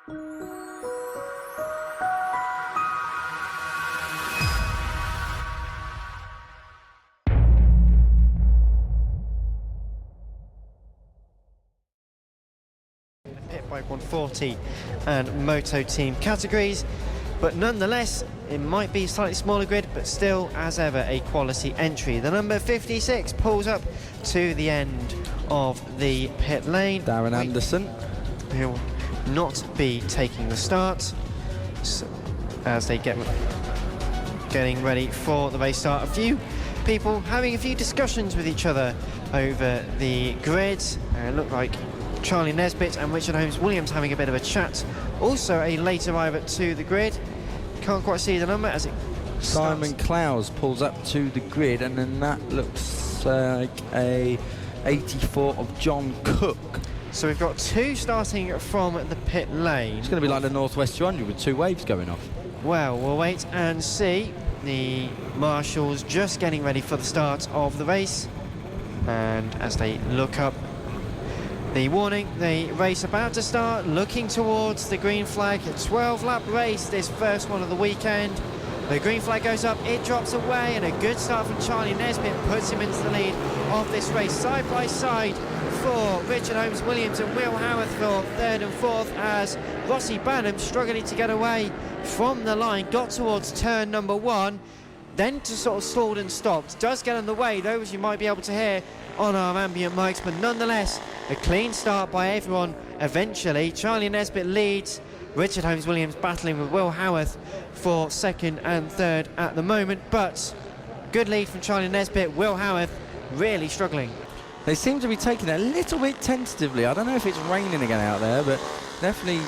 Pitbike 140 and Moto team categories, but nonetheless it might be a slightly smaller grid, but still as ever a quality entry. The number 56 pulls up to the end of the pit lane. Darren Anderson, who will not be taking the start as they getting ready for the race start. A few people having a few discussions with each other over the grid. It looked like Charlie Nesbitt and Richard Holmes-Williams having a bit of a chat. Also a late arrival to the grid. Can't quite see the number as it Simon Clowes pulls up to the grid, and then that looks like a 84 of John Cook. So we've got two starting from the pit lane. It's going to be like the Northwest 200 with two waves going off. Well, we'll wait and see. The marshals just getting ready for the start of the race, and as they look up the warning, the race about to start, looking towards the green flag. A 12-lap race, this first one of the weekend. The green flag goes up, it drops away, and a good start from Charlie Nesbitt puts him into the lead of this race. Side by side for Richard Holmes-Williams and Will Howarth for third and fourth, as Rossi Banham struggling to get away from the line, got towards turn number one, then to sort of stalled and stopped. Does get in the way, though, as you might be able to hear on our ambient mics, but nonetheless a clean start by everyone. Eventually Charlie Nesbitt leads, Richard Holmes-Williams battling with Will Howarth for second and third at the moment, but good lead from Charlie Nesbitt. Will Howarth really struggling. They seem to be taking it a little bit tentatively. I don't know if it's raining again out there, but definitely,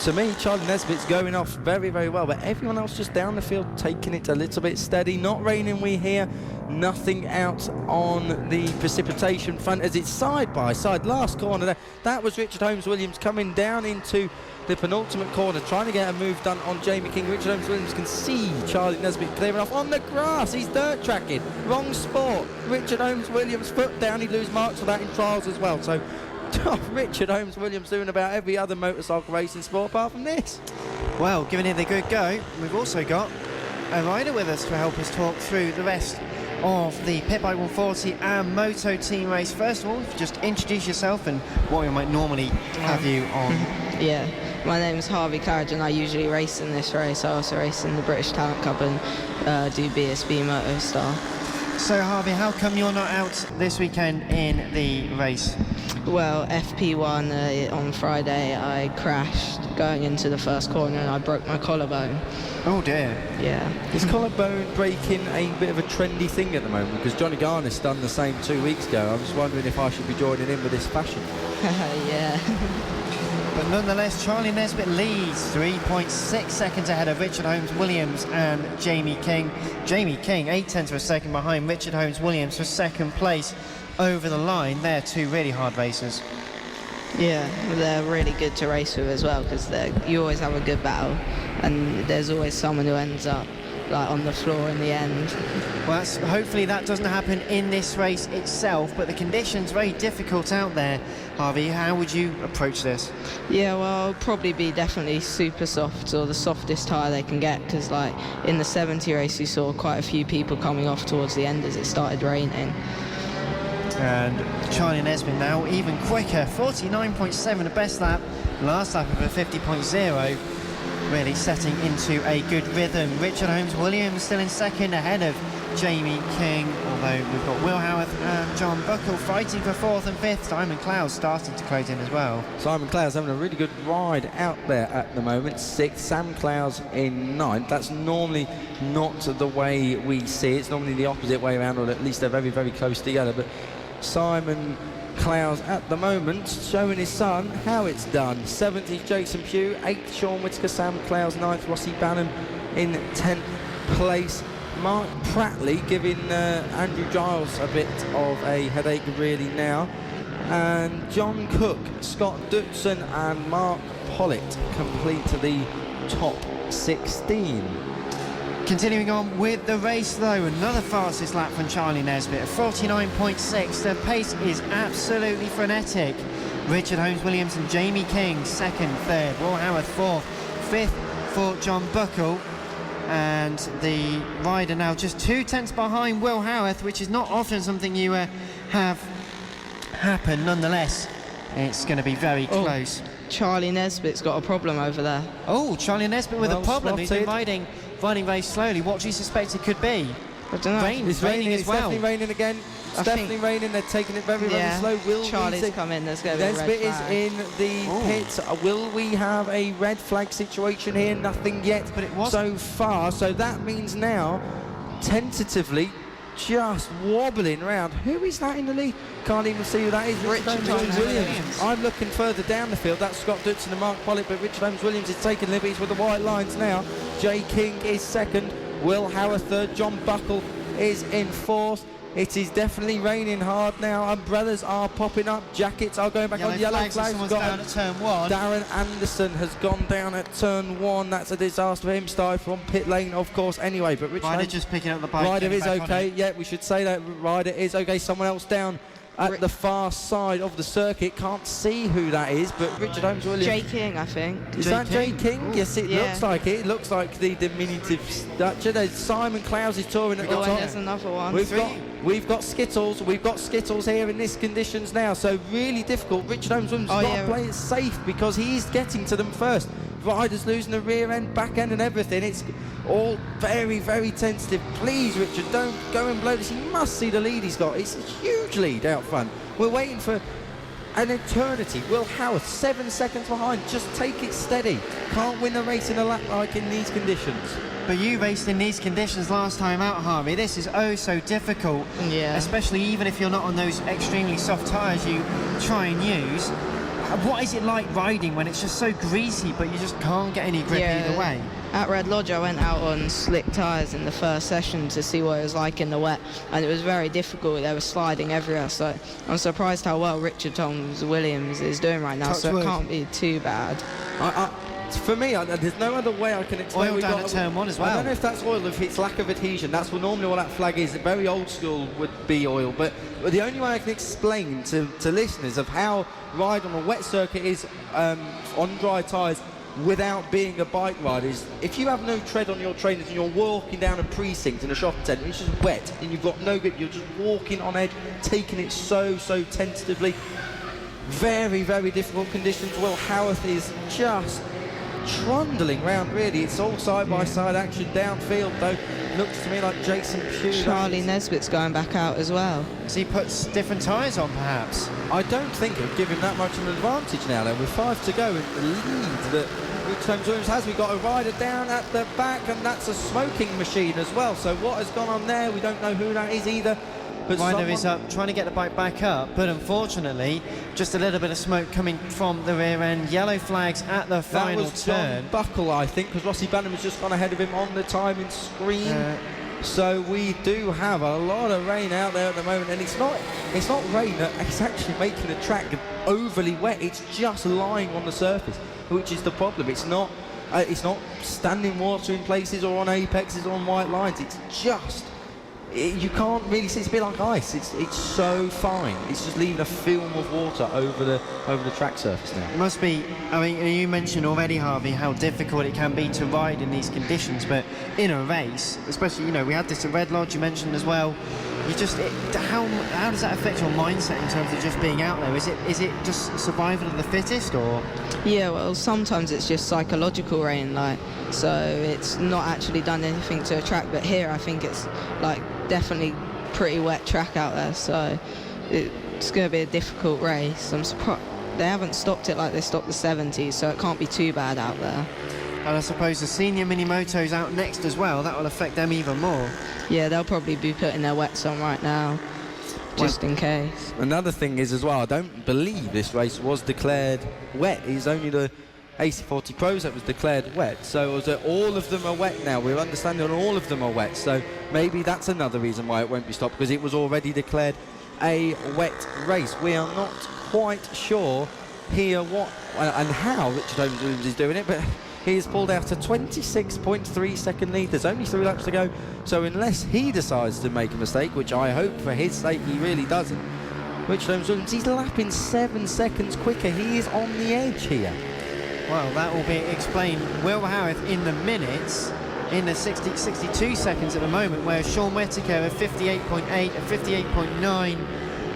to me, Charlie Nesbitt's going off very, very well, but everyone else just down the field taking it a little bit steady. Not raining, we hear. Nothing out on the precipitation front as it's side by side. Last corner there, that was Richard Holmes-Williams coming down into the penultimate corner, trying to get a move done on Jamie King. Richard Holmes-Williams can see Charlie Nesbitt clearing off on the grass. He's dirt tracking. Wrong sport. Richard Holmes-Williams foot down. He'd lose marks for that in trials as well. So Richard Holmes-Williams doing about every other motorcycle racing sport apart from this. Well, giving it a good go, we've also got a rider with us to help us talk through the rest of the Pitbike 140 and Moto team race. First of all, if you just introduce yourself and what we might normally have you on. Yeah, my name is Harvey Carriage and I usually race in this race. I also race in the British Talent Cup and do BSB Moto Star. So Harvey, how come you're not out this weekend in the race? Well, FP1 on Friday I crashed going into the first corner and I broke my collarbone. Oh dear. Yeah. Is collarbone breaking a bit of a trendy thing at the moment? Because Johnny Garner's done the same 2 weeks ago. I'm just wondering if I should be joining in with this fashion. Yeah. But nonetheless, Charlie Nesbitt leads 3.6 seconds ahead of Richard Holmes-Williams and Jamie King. Jamie King 0.8 of a second behind Richard Holmes-Williams for second place over the line. They're two really hard racers. Yeah, they're really good to race with as well because you always have a good battle and there's always someone who ends up like on the floor in the end. Well, hopefully that doesn't happen in this race itself, but the conditions very difficult out there. Harvey, how would you approach this? Yeah, well, I'll probably be definitely super soft or the softest tyre they can get because like in the 70 race you saw quite a few people coming off towards the end as it started raining. And Charlie Nesbitt now even quicker, 49.7 the best lap, last lap of a 50.0, really setting into a good rhythm. Richard Holmes-Williams still in second ahead of Jamie King, although we've got Will Howarth and John Buckle fighting for fourth and fifth. Simon Clowes starting to close in as well. Simon Clowes having a really good ride out there at the moment, sixth. Sam Clowes in ninth. That's normally not the way we see it. It's normally the opposite way around, or at least they're very, very close together. But Simon Clowes at the moment showing his son how it's done. 7th is Jason Pugh, 8th Sean Whittaker, Sam Clowes 9th, Rossi Banham in 10th place. Mark Prattley giving Andrew Giles a bit of a headache really now. And John Cook, Scott Dootson and Mark Pollitt complete the top 16. Continuing on with the race though, another fastest lap from Charlie Nesbitt, 49.6. The pace is absolutely frenetic. Richard Holmes-Williams and Jamie King, second, third. Will Howarth, fourth. Fifth for John Buckle. And the rider now just 2 tenths behind Will Howarth, which is not often something you have happen. Nonetheless, it's going to be very close. Charlie Nesbitt's got a problem over there. Oh, Charlie Nesbitt with a problem. Spotted. He's been riding very slowly. What do you suspect it could be? I don't know. It's raining as well. It's definitely raining again. It's definitely raining. They're taking it very slow. Charlie's come in. There's going to be a red Nesbitt flag. is in the pits. Will we have a red flag situation here? Nothing yet, but it was so far. So that means now, tentatively, just wobbling around. Who is that in the lead? Can't even see who that is. Richard Holmes-Williams. I'm looking further down the field. That's Scott Dutton and Mark Pollitt, but Richard Holmes-Williams is taking liberties with the white lines now. Jay King is second. Will Howarth third. John Buckle is in fourth. It is definitely raining hard now. Umbrellas are popping up. Jackets are going back on. Yellow flags. Someone's down at turn 1. Darren Anderson has gone down at turn 1. That's a disaster for him. Started from pit lane, of course, anyway. But Richard Ryder just picking up the bike. Ryder is okay. Yeah, we should say that. Ryder is okay. Someone else down at the far side of the circuit. Can't see who that is, but Richard Holmes-Williams. Jay King, I think. Is that Jay King? Yes, it looks like it. It looks like the diminutive stature. There's Simon Clowes is touring at the top. And there's another one. We've got Skittles. We've got Skittles here in this conditions now. So really difficult. Richard Holmes-Williams got to play it safe because he's getting to them first. Riders losing the rear end, back end and everything. It's all very tentative. Please, Richard, don't go and blow this. He must see the lead he's got. It's a huge lead out front. We're waiting for an eternity. Will Howarth 7 seconds behind. Just take it steady. Can't win a race in a lap like in these conditions. But you raced in these conditions last time out, Harvey. This is so difficult. Yeah. Especially even if you're not on those extremely soft tyres you try and use. What is it like riding when it's just so greasy but you just can't get any grip either way? At Red Lodge I went out on slick tyres in the first session to see what it was like in the wet, and it was very difficult. They were sliding everywhere, so I'm surprised how well Richard Holmes-Williams is doing right now. So it can't be too bad. For me, there's no other way I can explain. Oil down at turn 1 as well. I don't know if that's oil, if it's lack of adhesion. That's normally what that flag is. Very old school would be oil. But the only way I can explain to listeners of how ride on a wet circuit is on dry tyres without being a bike rider is if you have no tread on your trainers and you're walking down a precinct in a shopping centre, it's just wet and you've got no grip, you're just walking on edge, taking it so tentatively. Very difficult conditions. Will Howarth is just trundling round, really. It's all side-by-side action downfield, though. Looks to me like Jason Pugh. Charlie Nesbitt's going back out as well. So he puts different tyres on, perhaps? I don't think it would give him that much of an advantage now, though. With 5 to go in the lead that Richard Holmes-Williams has. We've got a rider down at the back, and that's a smoking machine as well. So what has gone on there? We don't know who that is either. But Ryder is up, trying to get the bike back up, but unfortunately, just a little bit of smoke coming from the rear end. Yellow flags at the final that was turn. John Buckle, I think, because Rossi Banham has just gone ahead of him on the timing screen. So we do have a lot of rain out there at the moment, and it's not rain that it's actually making the track overly wet. It's just lying on the surface, which is the problem. It's not standing water in places or on apexes or on white lines. It's just. You can't really see. It's a bit like ice. It's so fine. It's just leaving a film of water over the track surface now. It must be. I mean, you mentioned already, Harvey, how difficult it can be to ride in these conditions. But in a race, especially, we had this at Red Lodge. You mentioned as well. How does that affect your mindset in terms of just being out there? Is it just survival of the fittest, or? Yeah, well, sometimes it's just psychological rain, so it's not actually done anything to a track. But here, I think it's definitely pretty wet track out there, so it's going to be a difficult race. I'm surprised they haven't stopped it like they stopped the 70s, so it can't be too bad out there. And I suppose the senior Minimoto's out next as well. That will affect them even more. Yeah, they'll probably be putting their wets on right now, just in case. Another thing is as well, I don't believe this race was declared wet. It's only the AC40 Pros that was declared wet. So was it all of them are wet now? We're understanding all of them are wet. So maybe that's another reason why it won't be stopped, because it was already declared a wet race. We are not quite sure here what and how Richard Holmes is doing it, but he has pulled out a 26.3 second lead. There's only 3 laps to go, so unless he decides to make a mistake, which I hope for his sake he really doesn't, Richard Holmes-Williams. He's lapping 7 seconds quicker. He is on the edge here. Well, that will be explained. Will Howarth in the minutes, in the 62 seconds at the moment, where Sean Whittaker at 58.8 and 58.9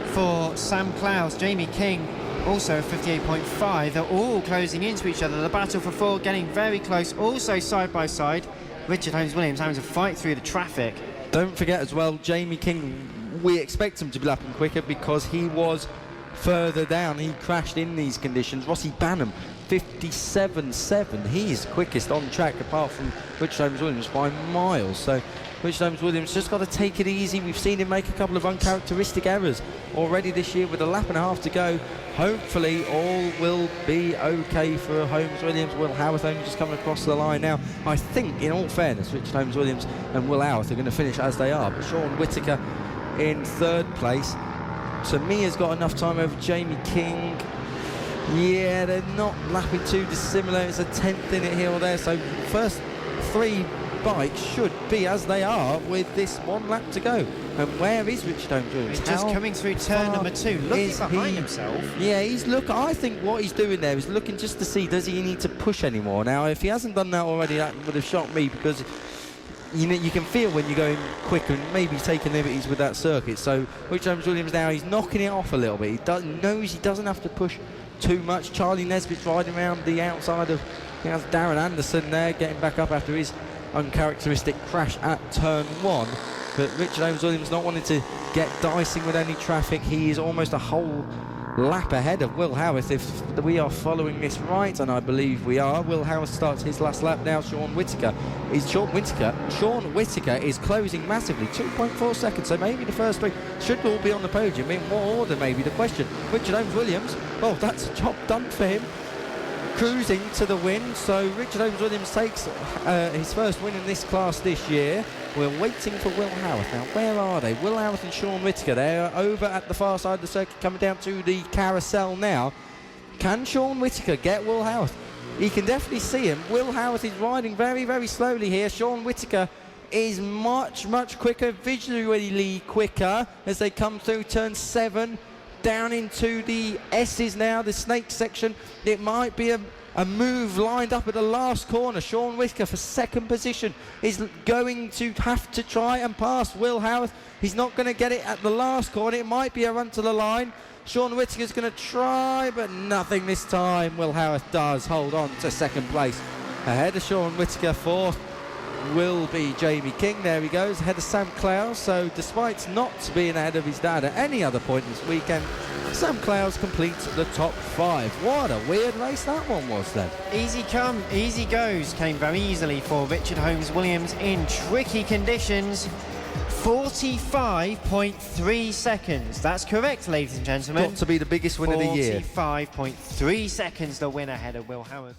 for Sam Clowes. Jamie King also at 58.5. They're all closing into each other. The battle for 4 getting very close. Also side by side, Richard Holmes-Williams having to fight through the traffic. Don't forget as well, Jamie King, we expect him to be lapping quicker because he was further down. He crashed in these conditions. Rossi Banham, 57.7. He is quickest on track apart from Richard Holmes-Williams by miles. So Richard Holmes-Williams just got to take it easy. We've seen him make a couple of uncharacteristic errors already this year with a lap and a half to go. Hopefully all will be okay for Holmes-Williams. Will Howarth only just coming across the line now. I think, in all fairness, Richard Holmes-Williams and Will Howarth are going to finish as they are. But Sean Whittaker in 3rd place, to me, has got enough time over Jamie King. Yeah, they're not lapping too dissimilar. It's a 10th in it here or there. So first 3 bikes should be as they are with this 1 lap to go. And where is Richard Holmes-Williams? He's just coming through turn number 2, looking behind himself. Yeah, I think what he's doing there is looking just to see, does he need to push anymore? Now, if he hasn't done that already, that would have shocked me, because you know, you can feel when you're going quick and maybe taking liberties with that circuit. So Richard Holmes-Williams now, he's knocking it off a little bit. He knows he doesn't have to push too much. Charlie Nesbitt's riding around the outside of, I think that's Darren Anderson there, getting back up after his uncharacteristic crash at turn 1. But Richard Holmes-Williams not wanting to get dicing with any traffic. He is almost a whole lap ahead of Will Howarth, if we are following this right, and I believe we are. Will Howarth starts his last lap now. Sean Whittaker is closing massively, 2.4 seconds, so maybe the first 3 should all be on the podium. In what order, maybe the question. Richard Holmes-Williams, well, that's a job done for him, cruising to the win. So Richard Holmes-Williams takes his first win in this class this year. We're waiting for Will Howarth. Now, where are they? Will Howarth and Sean Whittaker. They're over at the far side of the circuit, coming down to the carousel now. Can Sean Whittaker get Will Howarth? He can definitely see him. Will Howarth is riding very, very slowly here. Sean Whittaker is much, much quicker, visually quicker, as they come through turn 7. Down into the S's now, the snake section. It might be a move lined up at the last corner. Sean Whittaker for 2nd position is going to have to try and pass Will Howarth. He's not going to get it at the last corner. It might be a run to the line. Sean Whittaker's going to try, but nothing this time. Will Howarth does hold on to 2nd place. Ahead of Sean Whittaker, 4th will be Jamie King. There he goes, ahead of Sam Clowes. So despite not being ahead of his dad at any other point this weekend, Sam Clowes completes the top 5. What a weird race that one was then. Easy come, easy goes came very easily for Richard Holmes-Williams in tricky conditions. 45.3 seconds. That's correct, ladies and gentlemen. Got to be the biggest win of the year. 45.3 seconds, the win ahead of Will Howarth.